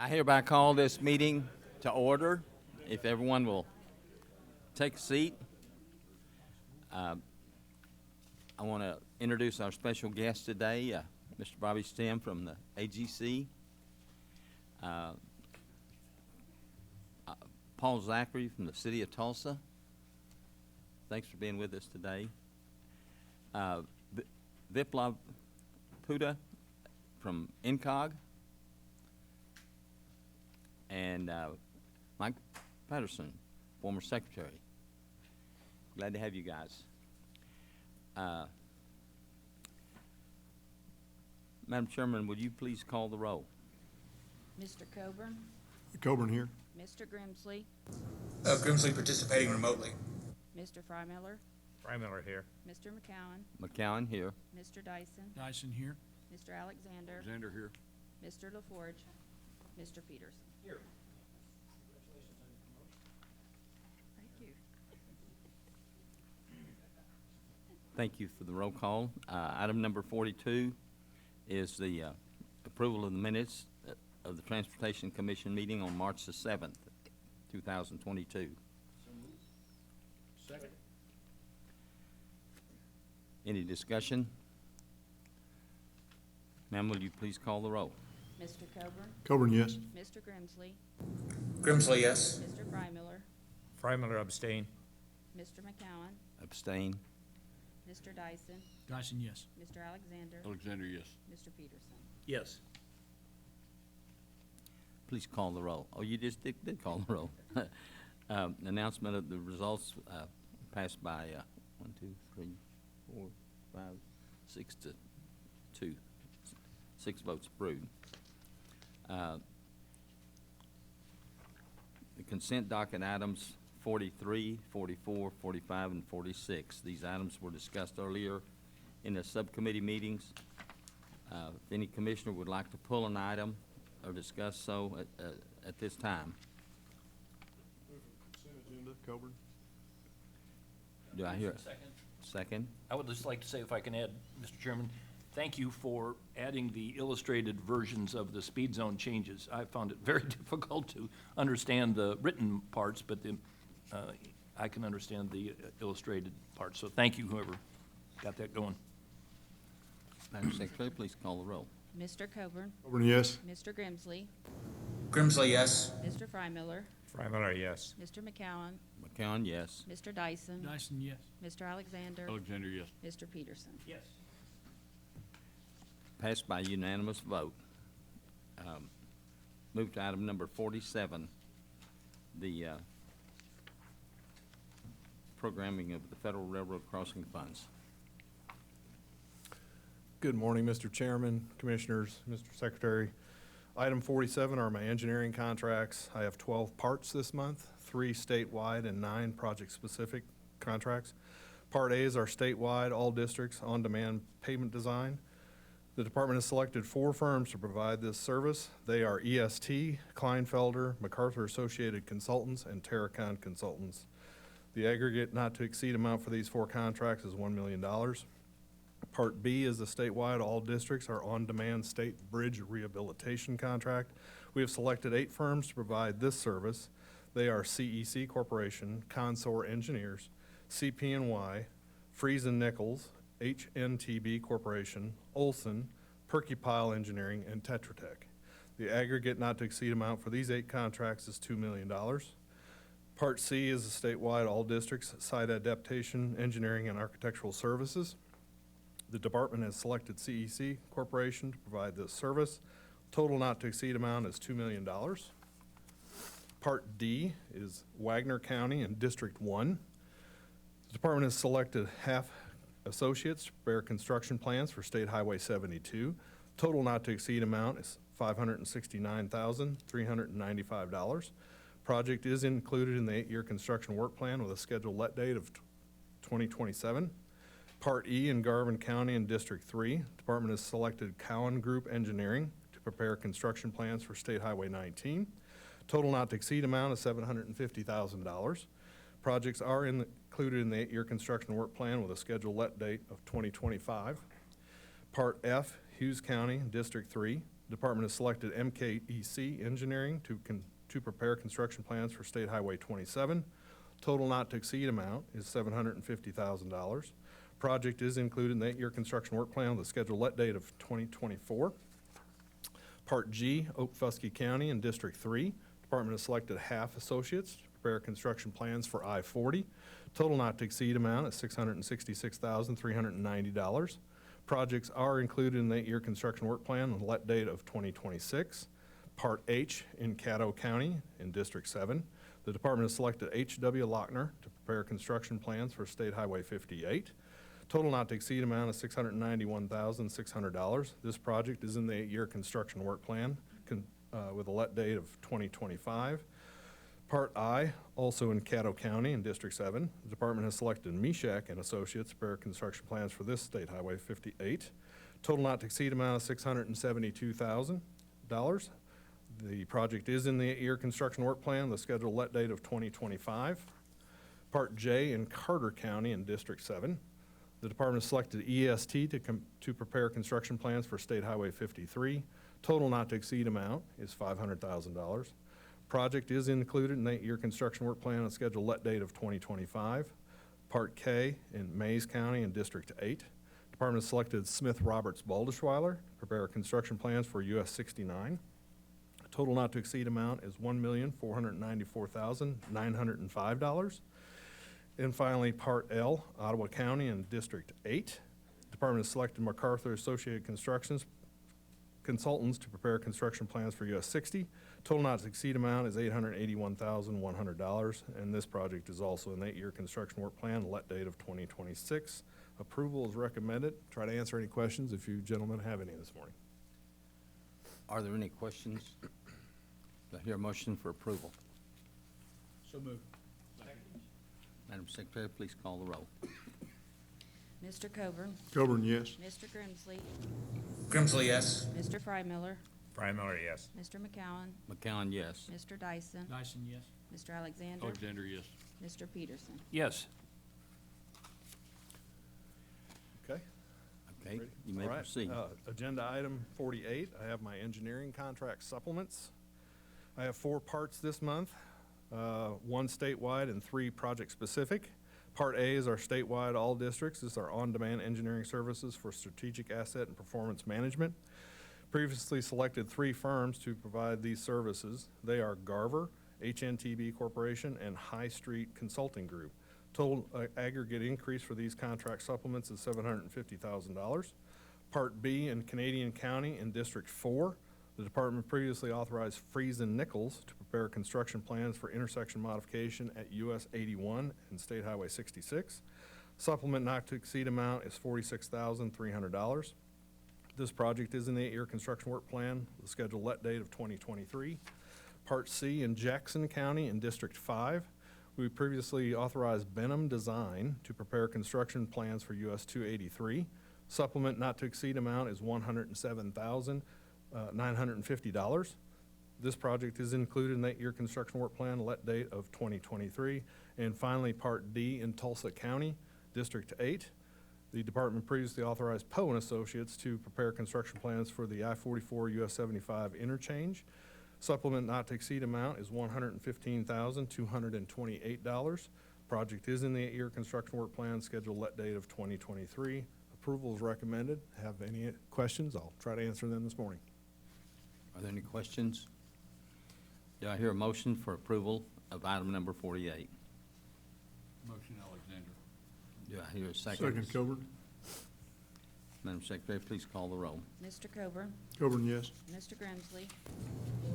I hereby call this meeting to order. If everyone will take a seat. I want to introduce our special guest today, Mr. Bobby Stem from the AGC. Paul Zachary from the City of Tulsa. Thanks for being with us today. Viplav Puda from INCOG. And Mike Patterson, former secretary. Glad to have you guys. Madam Chairman, would you please call the roll? Mr. Coburn, Coburn here. Mr. Grimsley, Grimsley participating remotely. Mr. Freimiller, Freimiller here. Mr. McCowan, McCowan here. Mr. Dyson, Dyson here. Mr. Alexander, Alexander here. Mr. LaForge, Mr. Peterson. Here. Thank you. Thank you for the roll call. Item number 42 is the approval of the minutes of the Transportation Commission meeting on March the 7th, 2022. Second. Any discussion? Ma'am, will you please call the roll? Mr. Coburn, Coburn, yes. Mr. Grimsley, Grimsley, yes. Mr. Freimiller, Freimiller abstain. Mr. McCowan, Abstain. Mr. Dyson, Dyson, yes. Mr. Alexander, Alexander, yes. Mr. Peterson. Yes. Please call the roll. Oh, you just did call the roll. Announcement of the results passed by 1, 2, 3, 4, 5, 6 to 2. 6 votes approved. The consent docket items 43, 44, 45, and 46. These items were discussed earlier in the subcommittee meetings. If any commissioner would like to pull an item or discuss so at this time. Consent agenda, Coburn. Do I hear a Second. second? I would just like to say, if I can add, Mr. Chairman, thank you for adding the illustrated versions of the speed zone changes. I found it very difficult to understand the written parts, but I can understand the illustrated parts. So thank you, whoever got that going. Madam Secretary, please call the roll. Mr. Coburn, Coburn, yes. Mr. Grimsley, Grimsley, yes. Mr. Freimiller, Freimiller, yes. Mr. McCowan, McCowan, yes. Mr. Dyson, Dyson, yes. Mr. Alexander, Alexander, yes. Mr. Peterson. Yes. Passed by unanimous vote. Move to item number 47, the programming of the Federal Railroad Crossing Funds. Good morning, Mr. Chairman, Commissioners, Mr. Secretary. Item 47 are my engineering contracts. I have 12 parts this month, 3 statewide and 9 project-specific contracts. Part A is our statewide, all districts, on-demand pavement design. The department has selected 4 firms to provide this service. They are EST, Kleinfelder, MacArthur Associated Consultants, and Terracon Consultants. The aggregate not-to-exceed amount for these 4 contracts is $1 million. Part B is the statewide, all districts are on-demand state bridge rehabilitation contract. We have selected 8 firms to provide this service. They are CEC Corporation, Consor Engineers, CP&Y, Friesen Nichols, HNTB Corporation, Olson, Perkypile Engineering, and Tetra Tech. The aggregate not-to-exceed amount for these 8 contracts is $2 million. Part C is the statewide, all districts, site adaptation, engineering, and architectural services. The department has selected CEC Corporation to provide this service. Total not-to-exceed amount is $2 million. Part D is Wagner County and District 1. The department has selected Half Associates to prepare construction plans for State Highway 72. Total not-to-exceed amount is $569,395. Project is included in the 8-year construction work plan with a scheduled let date of 2027. Part E in Garvin County and District 3, department has selected Cowan Group Engineering to prepare construction plans for State Highway 19. Total not to exceed amount is $750,000. Projects are included in the 8-year construction work plan with a scheduled let date of 2025. Part F, Hughes County, District 3, Department has selected MKEC Engineering to prepare construction plans for State Highway 27. Total not to exceed amount is $750,000. Project is included in the 8-year construction work plan with a scheduled let date of 2024. Part G, Okfuskee County and District 3. Department has selected Half Associates to prepare construction plans for I-40. Total not to exceed amount is $666,390. Projects are included in the 8-year construction work plan with a let date of 2026. Part H in Caddo County in District 7. The department has selected H.W. Lochner to prepare construction plans for State Highway 58. Total not to exceed amount is $691,600. This project is in the 8-year construction work plan with a let date of 2025. Part I, also in Caddo County in District 7. The department has selected Meshach and Associates to prepare construction plans for this State Highway 58. Total not to exceed amount of $672,000. The project is in the 8-year construction work plan, the scheduled let date of 2025. Part J in Carter County in District 7. The department has selected EST to prepare construction plans for State Highway 53. Total not to exceed amount is $500,000. Project is included in the 8-year construction work plan, a scheduled let date of 2025. Part K in Mays County in District 8. Department has selected Smith Roberts Baldischweiler to prepare construction plans for US 69. Total not to exceed amount is $1,494,905. And finally, Part L, Ottawa County in District 8. Department has selected MacArthur Associated Consultants to prepare construction plans for US 60. Total not to exceed amount is $881,100, and this project is also an 8-year construction work plan, let date of 2026. Approval is recommended. Try to answer any questions if you gentlemen have any this morning. Are there any questions? Do I hear a motion for approval? So moved. Madam Secretary, please call the roll. Mr. Coburn? Coburn, yes. Mr. Grimsley? Grimsley, yes. Mr. Frymiller? Frymiller, yes. Mr. McCowen? McCowen, yes. Mr. Dyson? Dyson, yes. Mr. Alexander? Alexander, yes. Mr. Peterson? Yes. Okay? Okay, Ready? you may All right. proceed. Agenda item 48, I have my engineering contract supplements. I have 4 parts this month, 1 statewide and 3 project-specific. Part A is our statewide all districts. This is our on-demand engineering services for strategic asset and performance management. Previously selected 3 firms to provide these services. They are Garver, HNTB Corporation, and High Street Consulting Group. Total aggregate increase for these contract supplements is $750,000. Part B in Canadian County in District 4. The department previously authorized Friesen Nichols to prepare construction plans for intersection modification at US 81 and State Highway 66. Supplement not to exceed amount is $46,300. This project is in the 8-year construction work plan, the scheduled let date of 2023. Part C in Jackson County in District 5. We previously authorized Benham Design to prepare construction plans for US 283. Supplement not to exceed amount is $107,950. This project is included in that year construction work plan, let date of 2023. And finally, Part D in Tulsa County, District 8. The department previously authorized Poe and Associates to prepare construction plans for the I-44 US 75 interchange. Supplement not to exceed amount is $115,228. Project is in the 8-year construction work plan, scheduled let date of 2023. Approval is recommended. Have any questions? I'll try to answer them this morning. Are there any questions? Do I hear a motion for approval of item number 48? Motion, Alexander. Do I hear a second? Second, Coburn. Madam Secretary, please call the roll. Mr. Coburn? Coburn, yes. Mr. Grimsley?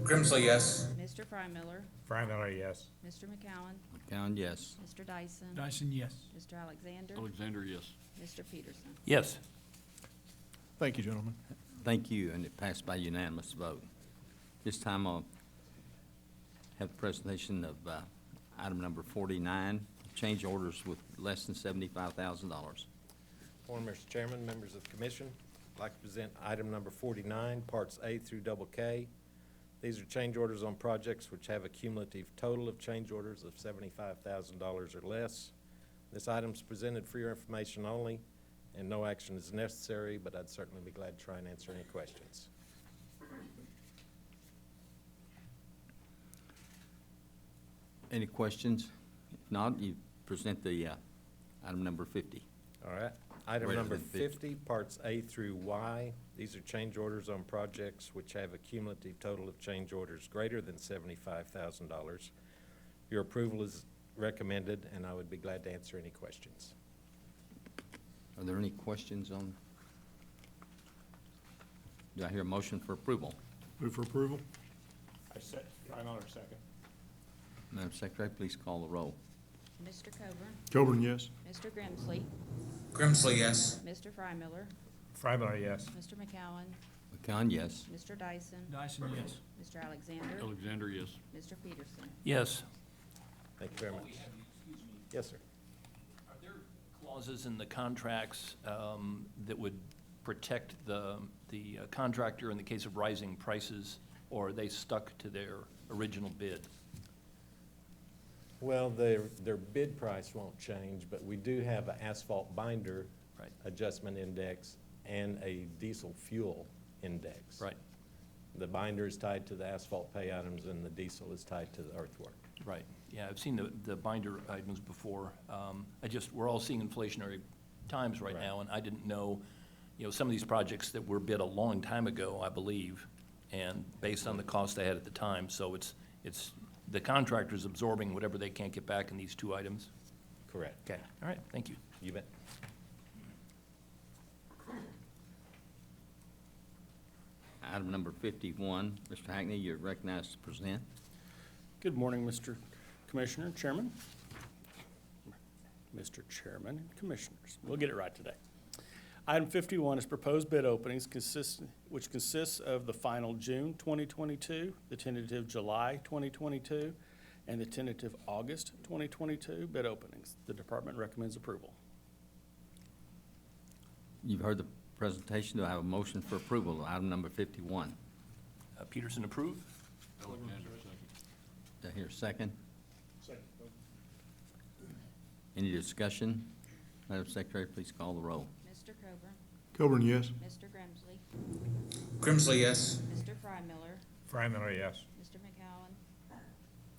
Grimsley, yes. Mr. Frymiller? Frymiller, yes. Mr. McCowen? McCowen, yes. Mr. Dyson? Dyson, yes. Mr. Alexander? Alexander, yes. Mr. Peterson? Yes. Thank you, gentlemen. Thank you, and it passed by unanimous vote. This time I'll have the presentation of item number 49, change orders with less than $75,000. Morning, Mr. Chairman, members of the commission. I'd like to present item number 49, parts A through double K. These are change orders on projects which have a cumulative total of change orders of $75,000 or less. This item is presented for your information only, and no action is necessary, but I'd certainly be glad to try and answer any questions. Any questions? If not, you present the item number 50. All right. Item Greater number than 50. 50, parts A through Y. These are change orders on projects which have a cumulative total of change orders greater than $75,000. Your approval is recommended, and I would be glad to answer any questions. Are there any questions on? Do I hear a motion for approval? Move for approval? Freimiller, second. Madam Secretary, please call the roll. Mr. Coburn, Coburn, yes. Mr. Grimsley, Grimsley, yes. Mr. Freimiller, Freimiller, yes. Mr. McCowen, McCown, yes. Mr. Dyson, Dyson, yes. Mr. Alexander, Alexander, yes. Mr. Peterson. Yes. Thank you very much. Yes, sir. Are there clauses in the contracts that would protect the contractor in the case of rising prices, or are they stuck to their original bid? Well, their bid price won't change, but we do have an asphalt binder Right. adjustment index and a diesel fuel index. Right, The binder is tied to the asphalt pay items, and the diesel is tied to the earthwork. right. Yeah, I've seen the binder items before. We're all seeing inflationary times right Right. now, and I didn't know, some of these projects that were bid a long time ago, I believe, and based on the cost they had at the time, so it's the contractor's absorbing whatever they can't get back in these two items. Correct. Okay, all right, thank you. You bet. Item number 51, Mr. Hackney, you're recognized to present. Good morning, Mr. Commissioner, Chairman. Mr. Chairman and Commissioners. We'll get it right today. Item 51 is proposed bid openings which consists of the final June 2022, the tentative July 2022, and the tentative August 2022 bid openings. The department recommends approval. You've heard the presentation. Do I have a motion for approval of item number 51? Peterson approve? Alexander, second. Do I hear a second? Any discussion? Madam Secretary, please call the roll. Mr. Coburn, Coburn, yes. Mr. Grimsley, Grimsley, yes. Mr. Freimiller, Freimiller, yes. Mr. McCowen,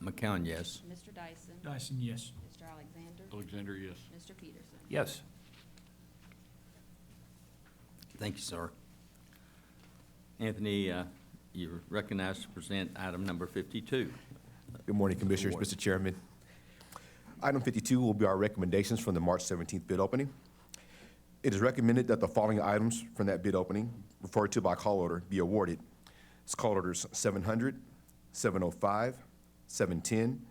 McCown, yes. Mr. Dyson, Dyson, yes. Mr. Alexander, Alexander, yes. Mr. Peterson. Yes. Thank you, sir. Anthony, you're recognized to present item number 52. Good morning, Commissioners, Award. Mr. Chairman. Item 52 will be our recommendations from the March 17th bid opening. It is recommended that the following items from that bid opening, referred to by call order, be awarded. It's call orders 700, 705, 710,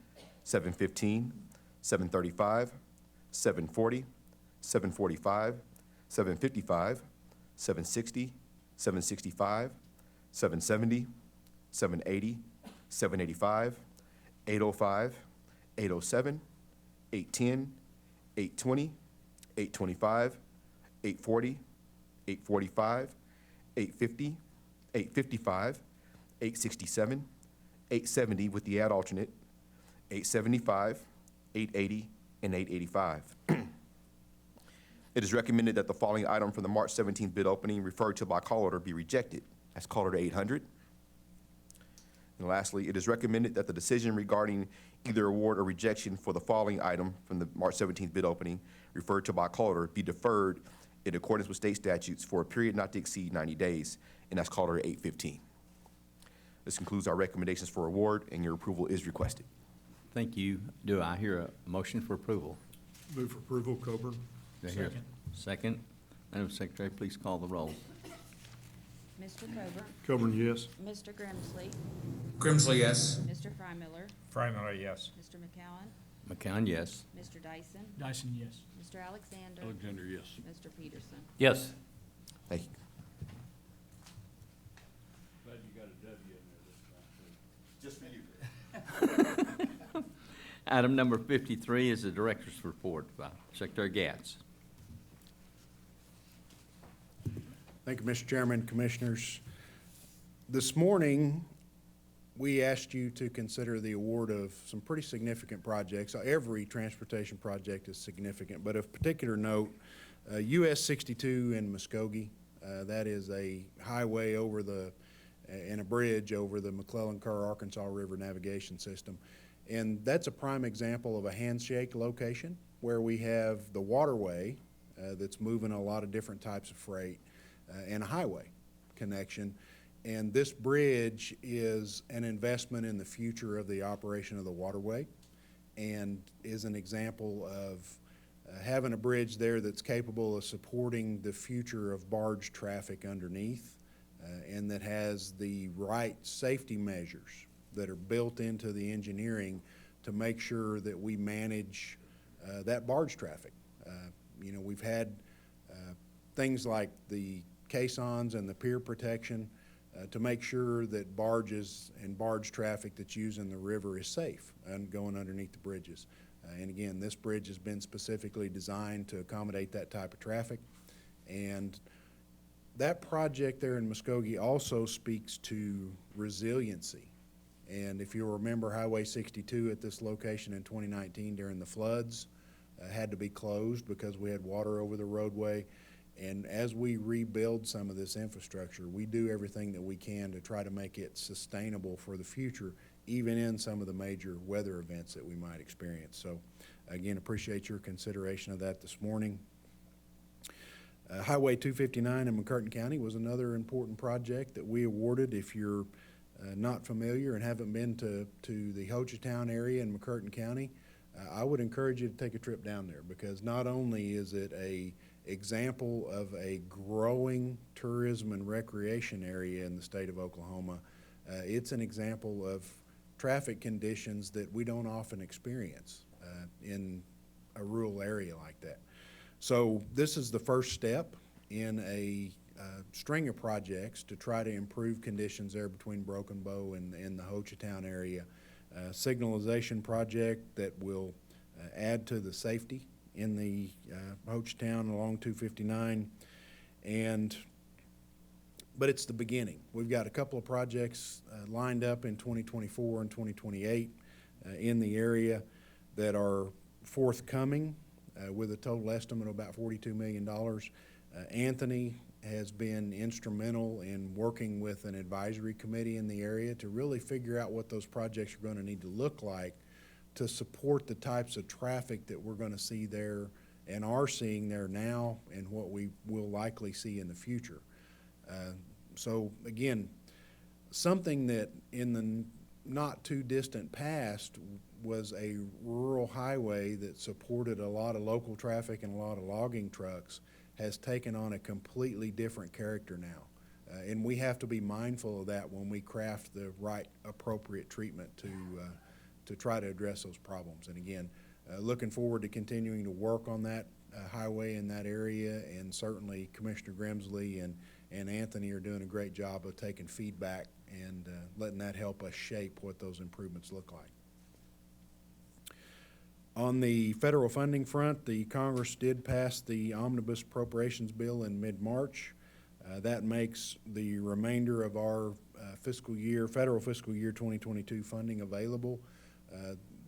715, 735, 740, 745, 755, 760, 765, 770, 780, 785, 805, 807, 810, 820, 825, 840, 845, 850, 855, 867, 870 with the add alternate, 875, 880, and 885. It is recommended that the following item from the March 17th bid opening referred to by call order be rejected. That's call order 800. And lastly, it is recommended that the decision regarding either award or rejection for the following item from the March 17th bid opening referred to by call order be deferred in accordance with state statutes for a period not to exceed 90 days, and that's call order 815. This concludes our recommendations for award, and your approval is requested. Thank you. Do I hear a motion for approval? Move for approval, Coburn. Do I hear a second? Madam Secretary, please call the roll. Mr. Coburn, Coburn, yes. Mr. Grimsley, Grimsley, yes. Mr. Freimiller, Freimiller, yes. Mr. McCowen, McCown, yes. Mr. Dyson, Dyson, yes. Mr. Alexander, Alexander, yes. Mr. Peterson. Yes. Thank you. Glad you got a W in there this time, too. Just for you. Item number 53 is the Director's Report by Secretary Gatz. Thank you, Mr. Chairman, Commissioners. This morning, we asked you to consider the award of some pretty significant projects. Every transportation project is significant, but of particular note, US 62 in Muskogee. That is a highway over and a bridge over the McClellan-Kerr Arkansas River navigation system. And that's a prime example of a handshake location where we have the waterway that's moving a lot of different types of freight and a highway connection. And this bridge is an investment in the future of the operation of the waterway and is an example of having a bridge there that's capable of supporting the future of barge traffic underneath and that has the right safety measures that are built into the engineering to make sure that we manage that barge traffic. You know, we've had things like the caissons and the pier protection to make sure that barges and barge traffic that's using the river is safe and going underneath the bridges. And again, this bridge has been specifically designed to accommodate that type of traffic. And that project there in Muskogee also speaks to resiliency. And if you'll remember, Highway 62 at this location in 2019 during the floods had to be closed because we had water over the roadway. And as we rebuild some of this infrastructure, we do everything that we can to try to make it sustainable for the future, even in some of the major weather events that we might experience. So again, appreciate your consideration of that this morning. Highway 259 in McCurtain County was another important project that we awarded. If you're not familiar and haven't been to the Hochatown area in McCurtain County, I would encourage you to take a trip down there, because not only is it a example of a growing tourism and recreation area in the state of Oklahoma, it's an example of traffic conditions that we don't often experience in a rural area like that. So this is the first step in a string of projects to try to improve conditions there between Broken Bow and the Hochatown area. Signalization project that will add to the safety in the Hochatown along 259, but it's the beginning. We've got a couple of projects lined up in 2024 and 2028 in the area that are forthcoming with a total estimate of about $42 million. Anthony has been instrumental in working with an advisory committee in the area to really figure out what those projects are going to need to look like to support the types of traffic that we're going to see there and are seeing there now and what we will likely see in the future. So again, something that in the not too distant past was a rural highway that supported a lot of local traffic and a lot of logging trucks has taken on a completely different character now. And we have to be mindful of that when we craft the right appropriate treatment to try to address those problems. And again, looking forward to continuing to work on that highway in that area, and certainly Commissioner Grimsley and Anthony are doing a great job of taking feedback and letting that help us shape what those improvements look like. On the federal funding front, the Congress did pass the omnibus appropriations bill in mid-March. That makes the remainder of our federal fiscal year 2022 funding available.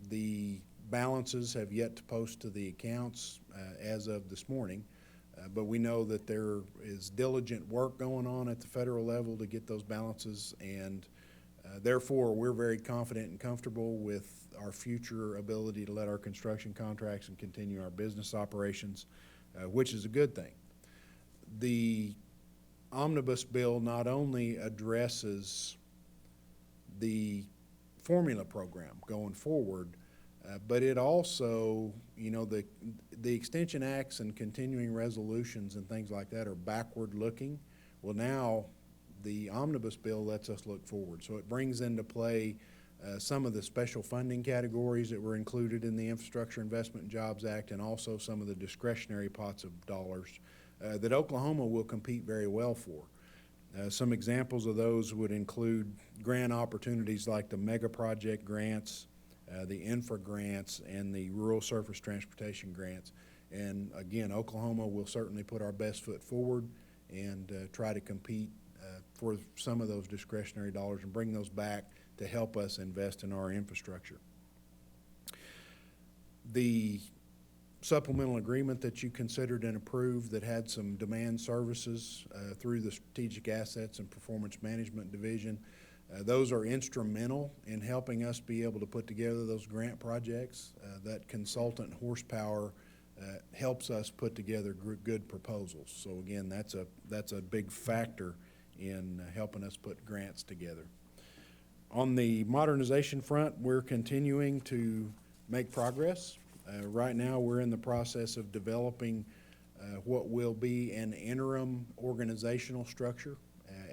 The balances have yet to post to the accounts as of this morning, but we know that there is diligent work going on at the federal level to get those balances, and therefore we're very confident and comfortable with our future ability to let our construction contracts and continue our business operations, which is a good thing. The omnibus bill not only addresses the formula program going forward, but it also, you know, the Extension Acts and continuing resolutions and things like that are backward looking. Well, now the omnibus bill lets us look forward. So it brings into play some of the special funding categories that were included in the Infrastructure Investment and Jobs Act, and also some of the discretionary pots of dollars that Oklahoma will compete very well for. Some examples of those would include grant opportunities like the mega project grants, the infra grants, and the rural surface transportation grants. And again, Oklahoma will certainly put our best foot forward and try to compete for some of those discretionary dollars and bring those back to help us invest in our infrastructure. The supplemental agreement that you considered and approved that had some demand services through the Strategic Assets and Performance Management Division, Those are instrumental in helping us be able to put together those grant projects. That consultant horsepower helps us put together good proposals. So again, that's a big factor in helping us put grants together. On the modernization front, we're continuing to make progress. Right now, we're in the process of developing what will be an interim organizational structure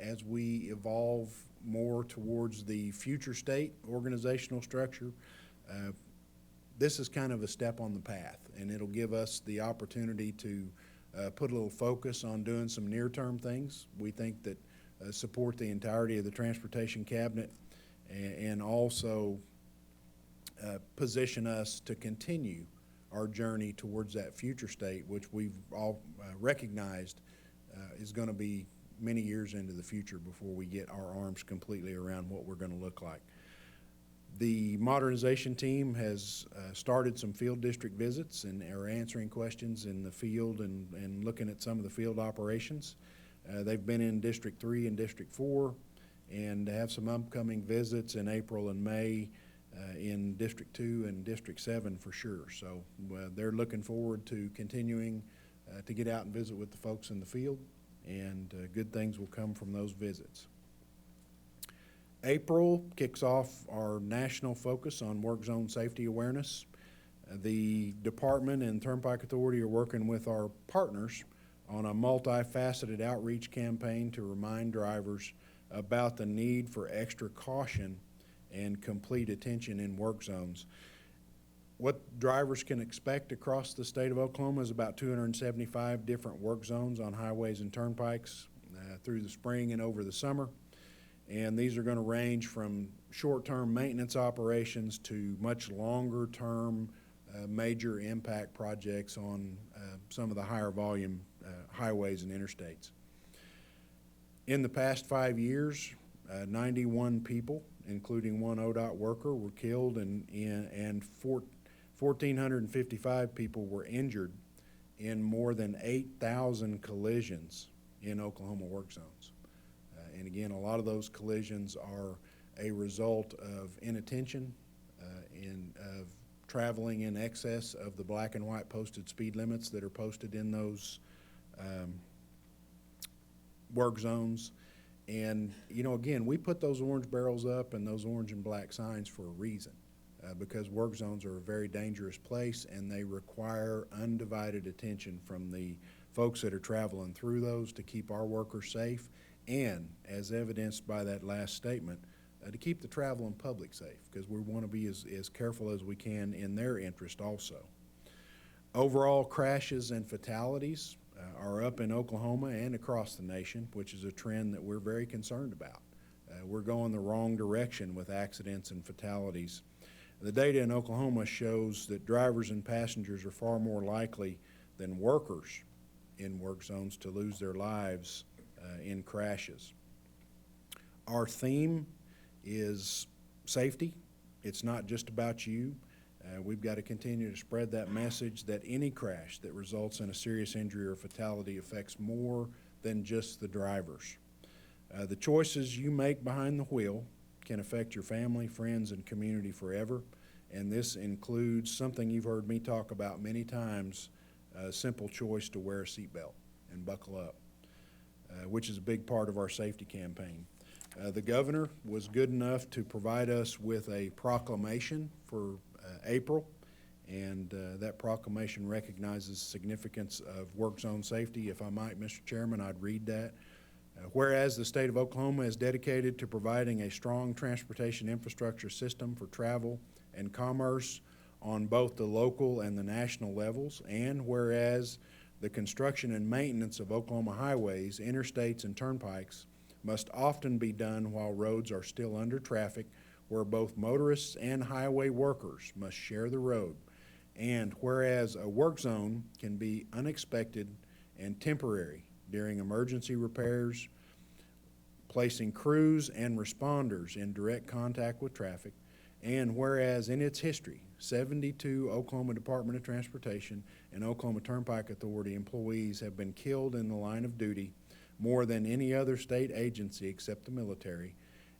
as we evolve more towards the future state organizational structure. This is kind of a step on the path, and it'll give us the opportunity to put a little focus on doing some near-term things. We think that support the entirety of the transportation cabinet and also position us to continue our journey towards that future state, which we've all recognized is going to be many years into the future before we get our arms completely around what we're going to look like. The modernization team has started some field district visits and are answering questions in the field and looking at some of the field operations. They've been in District 3 and District 4 and have some upcoming visits in April and May in District 2 and District 7 for sure. So they're looking forward to continuing to get out and visit with the folks in the field, and good things will come from those visits. April kicks off our national focus on work zone safety awareness. The department and Turnpike Authority are working with our partners on a multifaceted outreach campaign to remind drivers about the need for extra caution and complete attention in work zones. What drivers can expect across the state of Oklahoma is about 275 different work zones on highways and turnpikes through the spring and over the summer. And these are going to range from short-term maintenance operations to much longer-term major impact projects on some of the higher volume highways and interstates. In the past 5 years, 91 people, including one ODOT worker, were killed and 1,455 people were injured in more than 8,000 collisions in Oklahoma work zones. And again, a lot of those collisions are a result of inattention of traveling in excess of the black and white posted speed limits that are posted in those work zones. And, you know, again, we put those orange barrels up and those orange and black signs for a reason, because work zones are a very dangerous place and they require undivided attention from the folks that are traveling through those to keep our workers safe and, as evidenced by that last statement, to keep the traveling public safe, because we want to be as careful as we can in their interest also. Overall crashes and fatalities are up in Oklahoma and across the nation, which is a trend that we're very concerned about. We're going the wrong direction with accidents and fatalities. The data in Oklahoma shows that drivers and passengers are far more likely than workers in work zones to lose their lives in crashes. Our theme is safety. It's not just about you. We've got to continue to spread that message that any crash that results in a serious injury or fatality affects more than just the drivers. The choices you make behind the wheel can affect your family, friends, and community forever, and this includes something you've heard me talk about many times, a simple choice to wear a seatbelt and buckle up, which is a big part of our safety campaign. The governor was good enough to provide us with a proclamation for April, and that proclamation recognizes the significance of work zone safety. If I might, Mr. Chairman, I'd read that. Whereas the state of Oklahoma is dedicated to providing a strong transportation infrastructure system for travel and commerce on both the local and the national levels, and whereas the construction and maintenance of Oklahoma highways, interstates, and turnpikes must often be done while roads are still under traffic, where both motorists and highway workers must share the road, and whereas a work zone can be unexpected and temporary during emergency repairs, placing crews and responders in direct contact with traffic, and whereas in its history, 72 Oklahoma Department of Transportation and Oklahoma Turnpike Authority employees have been killed in the line of duty, more than any other state agency except the military,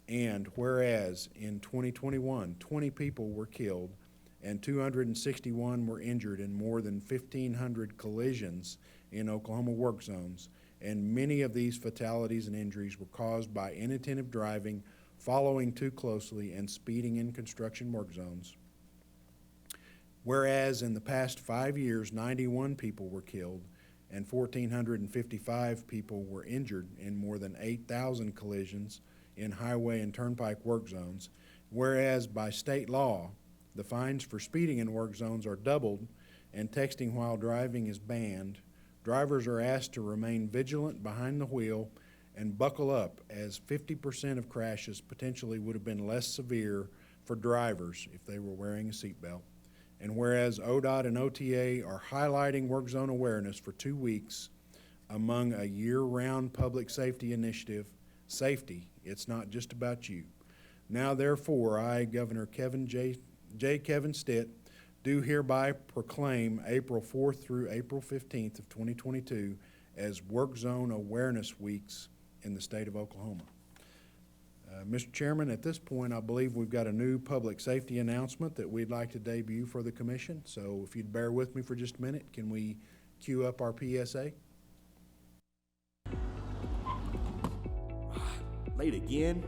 And whereas in 2021, 20 people were killed and 261 were injured in more than 1,500 collisions in Oklahoma work zones, and many of these fatalities and injuries were caused by inattentive driving, following too closely, and speeding in construction work zones. Whereas in the past 5 years, 91 people were killed and 1,455 people were injured in more than 8,000 collisions in highway and turnpike work zones. Whereas by state law, the fines for speeding in work zones are doubled and texting while driving is banned. Drivers are asked to remain vigilant behind the wheel and buckle up, as 50% of crashes potentially would have been less severe for drivers if they were wearing a seatbelt. And whereas ODOT and OTA are highlighting work zone awareness for 2 weeks among a year-round public safety initiative, safety, it's not just about you. Now therefore, I, Governor Kevin Stitt, do hereby proclaim April 4th through April 15th of 2022 as Work Zone Awareness Weeks in the state of Oklahoma. Mr. Chairman, at this point, I believe we've got a new public safety announcement that we'd like to debut for the commission. So if you'd bear with me for just a minute, can we cue up our PSA? Late again?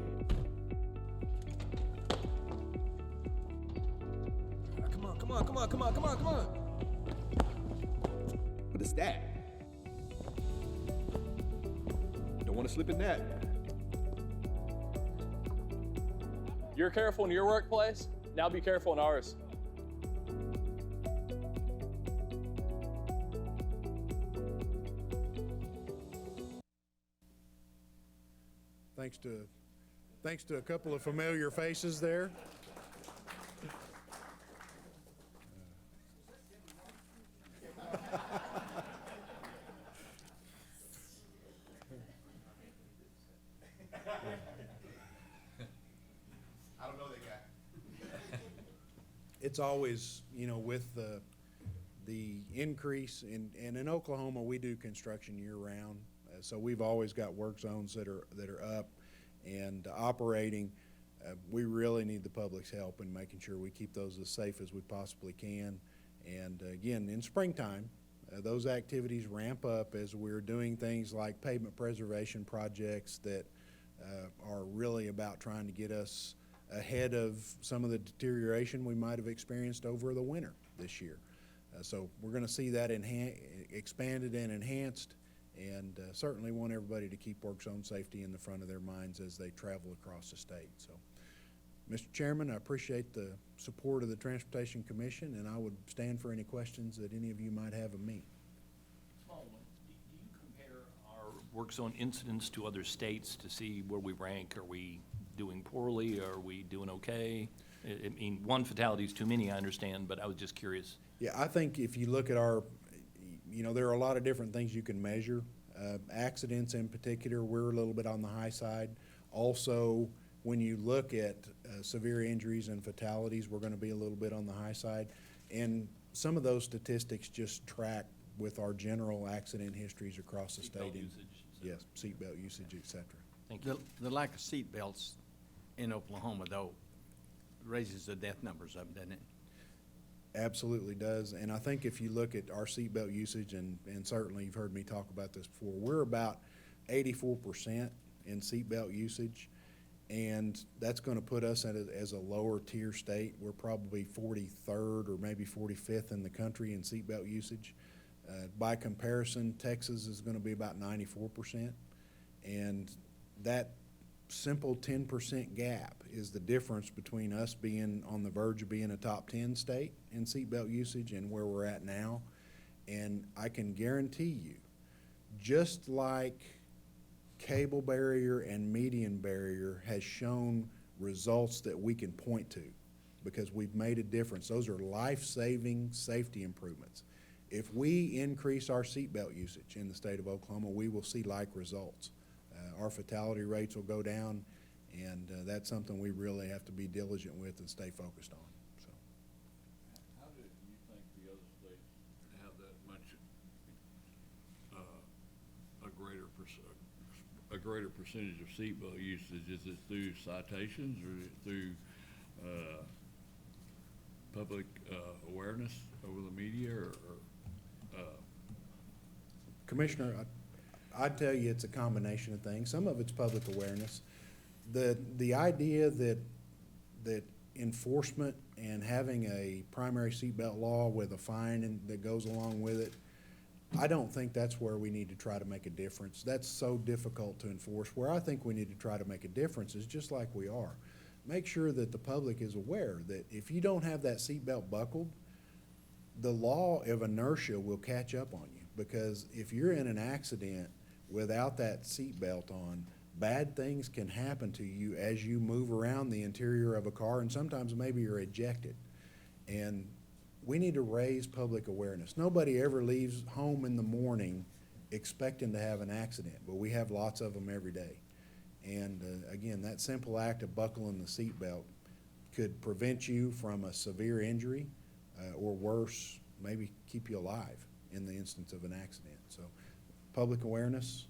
Come on. What is that? Don't want to slip in that. You're careful in your workplace, now be careful in ours. Thanks to a couple of familiar faces there. It's always, with the increase and in Oklahoma, we do construction year-round. So we've always got work zones that are up and operating. We really need the public's help in making sure we keep those as safe as we possibly can. And again, in springtime, those activities ramp up as we're doing things like pavement preservation projects that are really about trying to get us ahead of some of the deterioration we might have experienced over the winter this year. So we're going to see that expanded and enhanced, and certainly want everybody to keep work zone safety in the front of their minds as they travel across the state. So, Mr. Chairman, I appreciate the support of the Transportation Commission, and I would stand for any questions that any of you might have of me. Small one. Do you compare our work zone incidents to other states to see where we rank? Are we doing poorly? Are we doing okay? I mean, one fatality is too many, I understand, but I was just curious. Yeah, I think if you look at our, there are a lot of different things you can measure. Accidents in particular, we're a little bit on the high side. Also, when you look at severe injuries and fatalities, we're going to be a little bit on the high side. And some of those statistics just track with our general accident histories across the state. Yes, seatbelt usage, et cetera. Thank you. The lack of seat belts in Oklahoma, though, raises the death numbers up, doesn't it? Absolutely does. And I think if you look at our seatbelt usage, and certainly you've heard me talk about this before, we're about 84% in seatbelt usage, and that's going to put us as a lower tier state. We're probably 43rd or maybe 45th in the country in seatbelt usage. By comparison, Texas is going to be about 94%, and that simple 10% gap is the difference between us being on the verge of being a top 10 state in seatbelt usage and where we're at now. And I can guarantee you, just like cable barrier and median barrier has shown results that we can point to because we've made a difference. Those are life-saving safety improvements. If we increase our seatbelt usage in the state of Oklahoma, we will see like results. Our fatality rates will go down, and that's something we really have to be diligent with and stay focused on. So, How did you think the other states have that much, a greater a greater percentage of seatbelt usage? Is it through citations or is it through, public, awareness over the media or Commissioner, I'd tell you it's a combination of things. Some of it's public awareness. The idea that enforcement and having a primary seatbelt law with a fine that goes along with it, I don't think that's where we need to try to make a difference. That's so difficult to enforce. Where I think we need to try to make a difference is just like we are. Make sure that the public is aware that if you don't have that seatbelt buckled, the law of inertia will catch up on you. Because if you're in an accident without that seatbelt on, bad things can happen to you as you move around the interior of a car, and sometimes maybe you're ejected. And we need to raise public awareness. Nobody ever leaves home in the morning expecting to have an accident, but we have lots of them every day. And again, that simple act of buckling the seatbelt could prevent you from a severe injury, or worse, maybe keep you alive in the instance of an accident. So public awareness,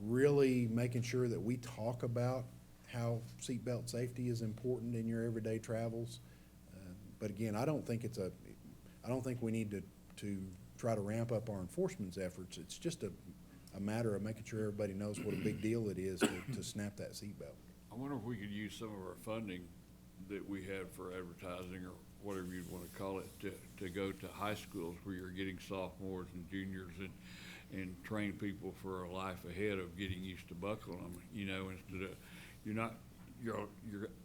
really making sure that we talk about how seatbelt safety is important in your everyday travels. But again, I don't think we need to try to ramp up our enforcement efforts. It's just a matter of making sure everybody knows what a big deal it is to snap that seatbelt. I wonder if we could use some of our funding that we had for advertising or whatever you'd want to call it to go to high schools where you're getting sophomores and juniors and train people for a life ahead of getting used to buckling them, you know, instead of,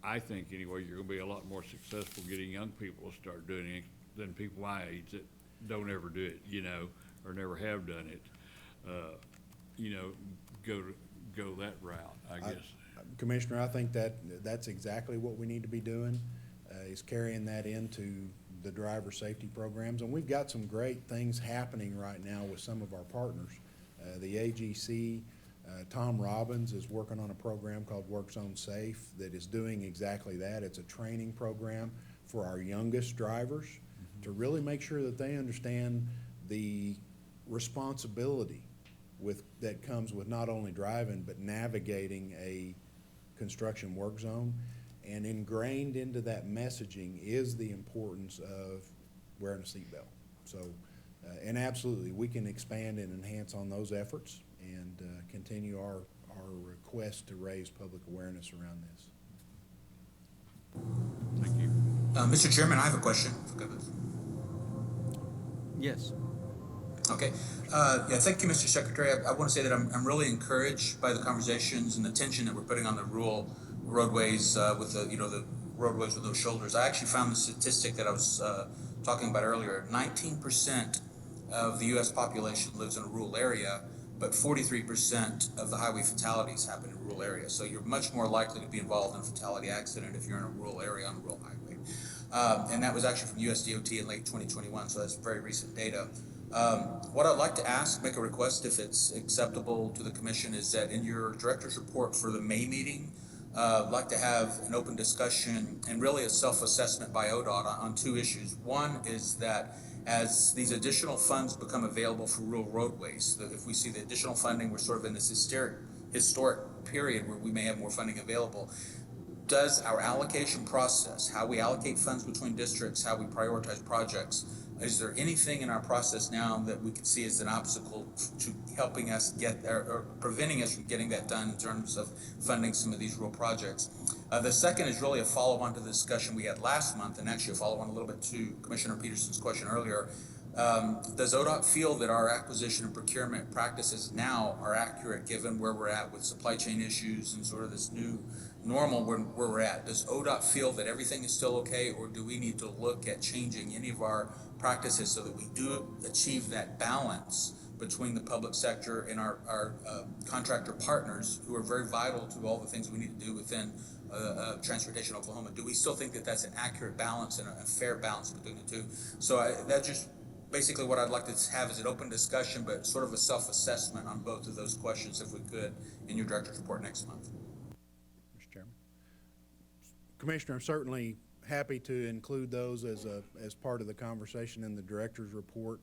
I think anyway, you're gonna be a lot more successful getting young people to start doing it than people my age that don't ever do it, you know, or never have done it. You know, go that route, I guess. Commissioner, I think that's exactly what we need to be doing, is carrying that into the driver safety programs. And we've got some great things happening right now with some of our partners. The AGC, Tom Robbins is working on a program called Work Zone Safe that is doing exactly that. It's a training program for our youngest drivers to really make sure that they understand the responsibility that comes with not only driving, but navigating a construction work zone. And ingrained into that messaging is the importance of wearing a seatbelt. So, and absolutely, we can expand and enhance on those efforts and continue our quest to raise public awareness around this. Thank you. Mr. Chairman, I have a question. Yes. Okay. Yeah, thank you, Mr. Secretary. I want to say that I'm really encouraged by the conversations and the attention that we're putting on the rural roadways with the roadways with those shoulders. I actually found the statistic that I was talking about earlier. 19% of the U.S. population lives in a rural area, but 43% of the highway fatalities happen in rural areas. So you're much more likely to be involved in a fatality accident if you're in a rural area on a rural highway. And that was actually from USDOT in late 2021, so that's very recent data. What I'd like to ask, make a request if it's acceptable to the commission, is that in your director's report for the May meeting, I'd like to have an open discussion and really a self-assessment by ODOT on two issues. One is that as these additional funds become available for rural roadways, that if we see the additional funding, we're sort of in this historic period where we may have more funding available. Does our allocation process, how we allocate funds between districts, how we prioritize projects, is there anything in our process now that we can see as an obstacle to helping us get there or preventing us from getting that done in terms of funding some of these rural projects? The second is really a follow-on to the discussion we had last month, and actually a follow-on a little bit to Commissioner Peterson's question earlier. Does ODOT feel that our acquisition and procurement practices now are accurate given where we're at with supply chain issues and sort of this new normal where we're at? Does ODOT feel that everything is still okay, or do we need to look at changing any of our practices so that we do achieve that balance between the public sector and our contractor partners who are very vital to all the things we need to do within Transportation Oklahoma? Do we still think that that's an accurate balance and a fair balance between the two? So that's just basically what I'd like to have is an open discussion, but sort of a self-assessment on both of those questions, if we could, in your director's report next month. Mr. Chairman. Commissioner, I'm certainly happy to include those as part of the conversation in the director's report.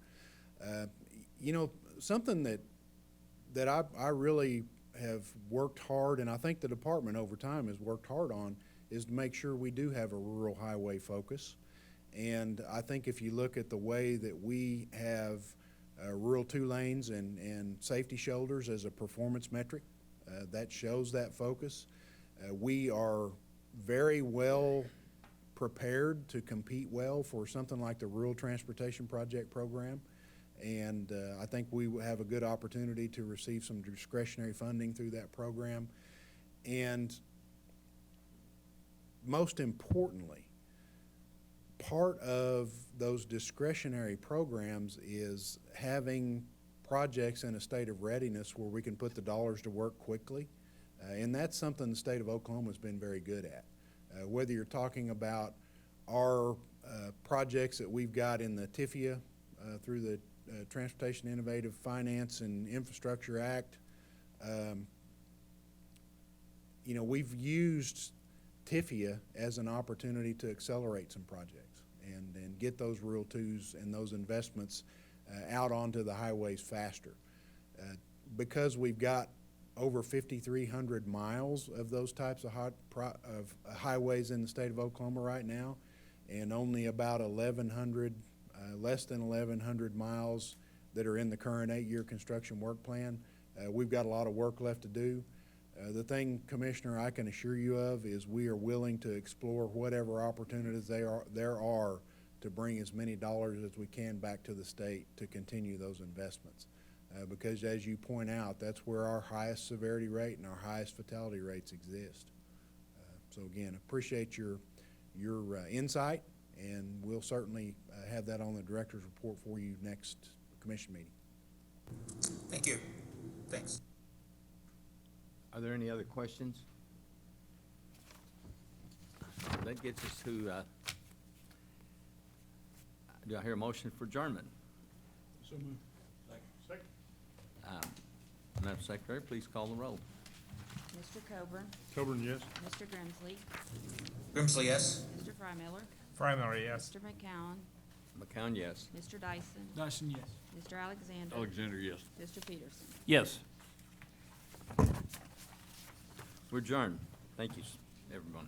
You know, something that I really have worked hard, and I think the department over time has worked hard on, is to make sure we do have a rural highway focus. And I think if you look at the way that we have rural two lanes and safety shoulders as a performance metric, that shows that focus. We are very well prepared to compete well for something like the Rural Transportation Project Program. And I think we have a good opportunity to receive some discretionary funding through that program. And most importantly, part of those discretionary programs is having projects in a state of readiness where we can put the dollars to work quickly. And that's something the state of Oklahoma has been very good at. Whether you're talking about our projects that we've got in the TIFIA through the Transportation Innovative Finance and Infrastructure Act, you know, we've used TIFIA as an opportunity to accelerate some projects and get those rural twos and those investments out onto the highways faster. Because we've got over 5,300 miles of those types of highways in the state of Oklahoma right now, and only about 1,100, less than 1,100 miles that are in the current 8-year construction work plan. We've got a lot of work left to do. The thing, Commissioner, I can assure you of is we are willing to explore whatever opportunities there are to bring as many dollars as we can back to the state to continue those investments. Because as you point out, that's where our highest severity rate and our highest fatality rates exist. So again, appreciate your insight, and we'll certainly have that on the director's report for you next commission meeting. Thank you. Thanks. Are there any other questions? That gets us to, do I hear a motion for adjournment? So moved. Second. Madam Secretary, please call the roll. Mr. Coburn, Coburn, yes. Mr. Grimsley, Grimsley, yes? Mr. Frymiller, Frymiller, yes. Mr. McCowen, McCown, yes. Mr. Dyson, Dyson, yes. Mr. Alexander, Alexander, yes. Mr. Peterson. Yes. We're adjourned. Thank you, everyone.